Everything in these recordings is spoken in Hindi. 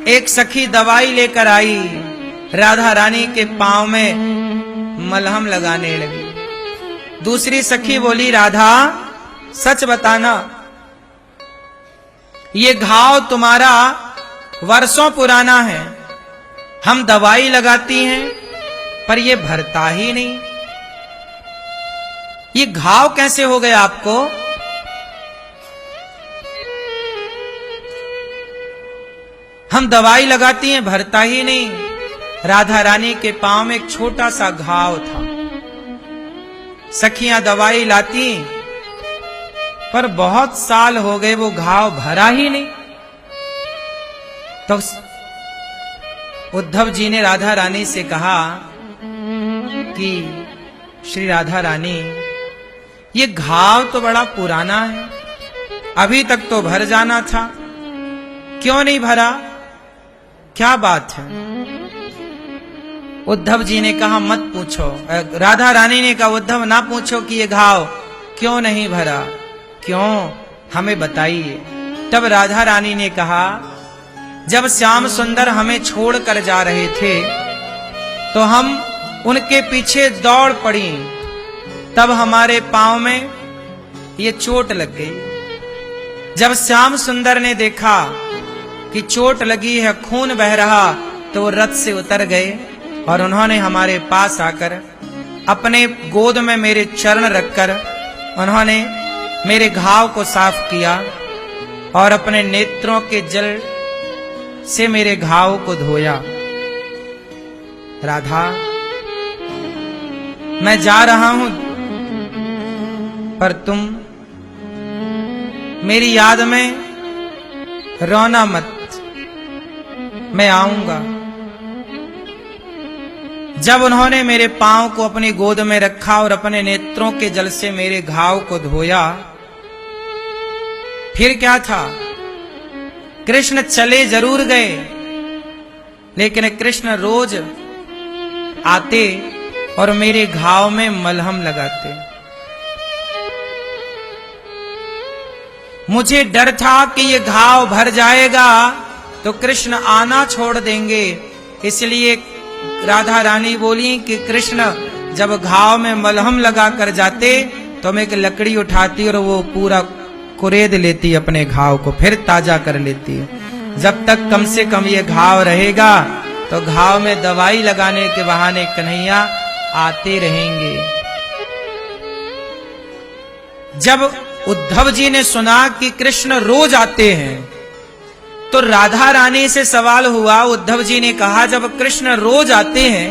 एक सखी दवाई लेकर आई, राधा रानी के पांव में मलहम लगाने लगी। दूसरी सखी बोली, राधा सच बताना, ये घाव तुम्हारा वर्षों पुराना है, हम दवाई लगाती हैं पर ये भरता ही नहीं, ये घाव कैसे हो गया आपको? हम दवाई लगाती हैं भरता ही नहीं। राधा रानी के पांव में एक छोटा सा घाव था। सखियां दवाई लाती पर बहुत साल हो गए वो घाव भरा ही नहीं। तो उद्धव जी ने राधा रानी से कहा कि श्री राधा रानी, ये घाव तो बड़ा पुराना है, अभी तक तो भर जाना था, क्यों नहीं भरा? क्या बात है? उद्धव जी ने कहा मत पूछो। राधा रानी ने कहा उद्धव ना पूछो कि ये घाव क्यों नहीं भरा, क्यों, हमें बताइए। तब राधा रानी ने कहा, जब श्याम सुंदर हमें छोड़कर जा रहे थे तो हम उनके पीछे दौड़ पड़ी, तब हमारे पांव में ये चोट लग गई। जब श्याम सुंदर ने देखा कि चोट लगी है, खून बह रहा, तो वो रथ से उतर गए और उन्होंने हमारे पास आकर अपने गोद में मेरे चरण रखकर उन्होंने मेरे घाव को साफ किया और अपने नेत्रों के जल से मेरे घाव को धोया। राधा, मैं जा रहा हूं पर तुम मेरी याद में रोना मत, मैं आऊंगा। जब उन्होंने मेरे पांव को अपनी गोद में रखा और अपने नेत्रों के जल से मेरे घाव को धोया, फिर क्या था? कृष्ण चले जरूर गए, लेकिन कृष्ण रोज आते और मेरे घाव में मलहम लगाते। मुझे डर था कि ये घाव भर जाएगा तो कृष्ण आना छोड़ देंगे, इसलिए राधा रानी बोली कि कृष्ण जब घाव में मलहम लगा कर जाते तो मैं एक लकड़ी उठाती और वो पूरा कुरेद लेती अपने घाव को, फिर ताजा कर लेती। जब तक कम से कम ये घाव रहेगा तो घाव में दवाई लगाने के बहाने कन्हैया आते रहेंगे। जब उद्धव जी ने सुना कि कृष्ण रोज आते हैं तो राधा रानी से सवाल हुआ। उद्धव जी ने कहा, जब कृष्ण रोज आते हैं,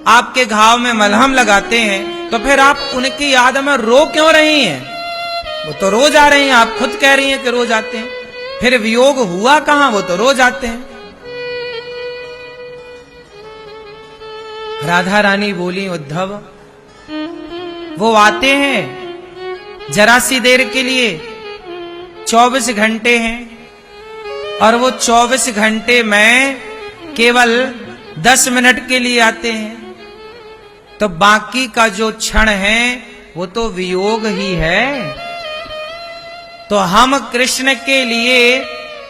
आपके घाव में मलहम लगाते हैं, तो फिर आप उनकी याद में रो क्यों रही हैं? वो तो रोज आ रहे हैं, आप खुद कह रही हैं कि रोज आते हैं, फिर वियोग हुआ कहां? वो तो रोज आते हैं। राधा रानी बोली, उद्धव वो आते हैं जरा सी देर के लिए, 24 घंटे हैं, और वो 24 घंटे में केवल 10 मिनट के लिए आते हैं, तो बाकी का जो क्षण है वो तो वियोग ही है। तो हम कृष्ण के लिए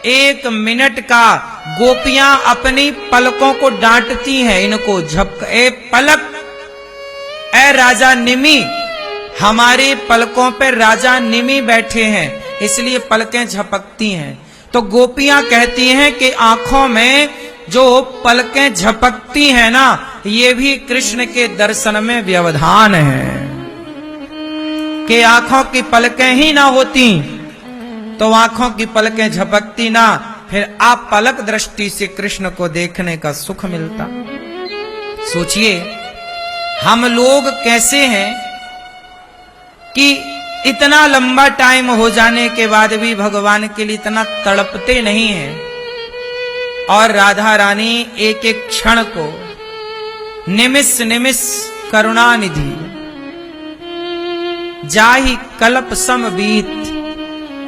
1 मिनट का, गोपियां अपनी पलकों को डांटती हैं, इनको झपक, ए पलक, ए राजा निमि, हमारे पलकों पर राजा निमि बैठे हैं, इसलिए पलकें झपकती हैं। तो गोपियां कहती हैं कि आंखों में जो पलकें झपकती हैं ना, ये भी कृष्ण के दर्शन में व्यवधान है। कि आंखों की पलकें ही ना होती तो आंखों की पलकें झपकती ना, फिर आप पलक दृष्टि से कृष्ण को देखने का सुख मिलता। सोचिए हम लोग कैसे हैं कि इतना लंबा टाइम हो जाने के बाद भी भगवान के लिए इतना तड़पते नहीं हैं, और राधा रानी एक एक क्षण को निमिष निमिष करुणानिधि जाहि कल्प सम बीत।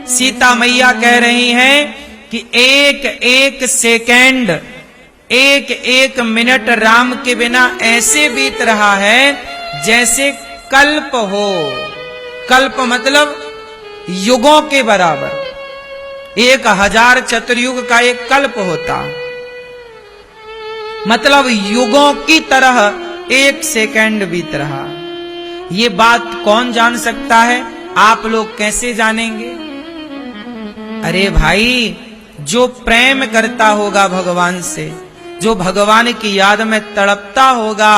सीता मैया कह रही हैं कि एक एक सेकंड, एक एक मिनट राम के बिना ऐसे बीत रहा है जैसे कल्प हो। कल्प मतलब युगों के बराबर। 1000 चतुर्युग का एक कल्प होता। मतलब युगों की तरह 1 सेकंड बीत रहा। ये बात कौन जान सकता है? आप लोग कैसे जानेंगे? अरे भाई, जो प्रेम करता होगा भगवान से, जो भगवान की याद में तड़पता होगा,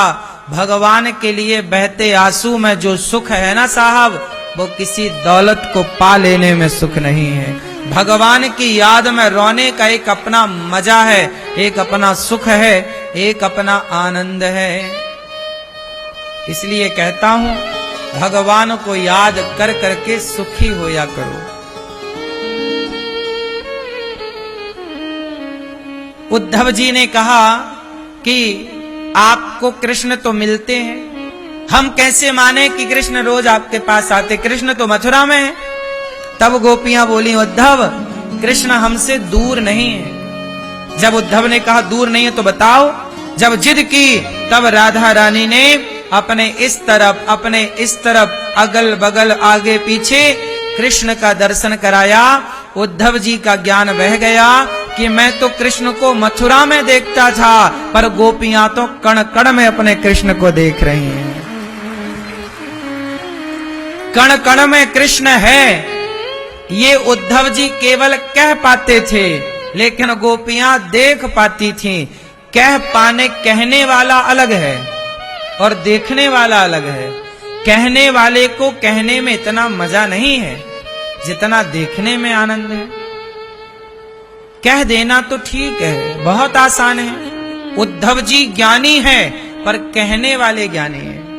भगवान के लिए बहते आंसू में जो सुख है ना साहब, वो किसी दौलत को पा लेने में सुख नहीं है। भगवान की याद में रोने का एक अपना मजा है, एक अपना सुख है, एक अपना आनंद है। इसलिए कहता हूं, भगवान को याद कर करके सुखी होया करो। उद्धव जी ने कहा कि आपको कृष्ण तो मिलते हैं, हम कैसे माने कि कृष्ण रोज आपके पास आते? कृष्ण तो मथुरा में है। तब गोपियां बोली, उद्धव, कृष्ण हमसे दूर नहीं है। जब उद्धव ने कहा दूर नहीं है तो बताओ। जब जिद की, तब राधा रानी ने अपने इस तरफ अगल बगल आगे पीछे कृष्ण का दर्शन कराया। उद्धव जी का ज्ञान बह गया कि मैं तो कृष्ण को मथुरा में देखता था, पर गोपियां तो कण कण में अपने कृष्ण को देख रही हैं। कण कण में कृष्ण है, ये उद्धव जी केवल कह पाते थे, लेकिन गोपियां देख पाती थीं। कह पाने, कहने वाला अलग है और देखने वाला अलग है। कहने वाले को कहने में इतना मजा नहीं है जितना देखने में आनंद है। कह देना तो ठीक है, बहुत आसान है। उद्धव जी ज्ञानी है, पर कहने वाले ज्ञानी है।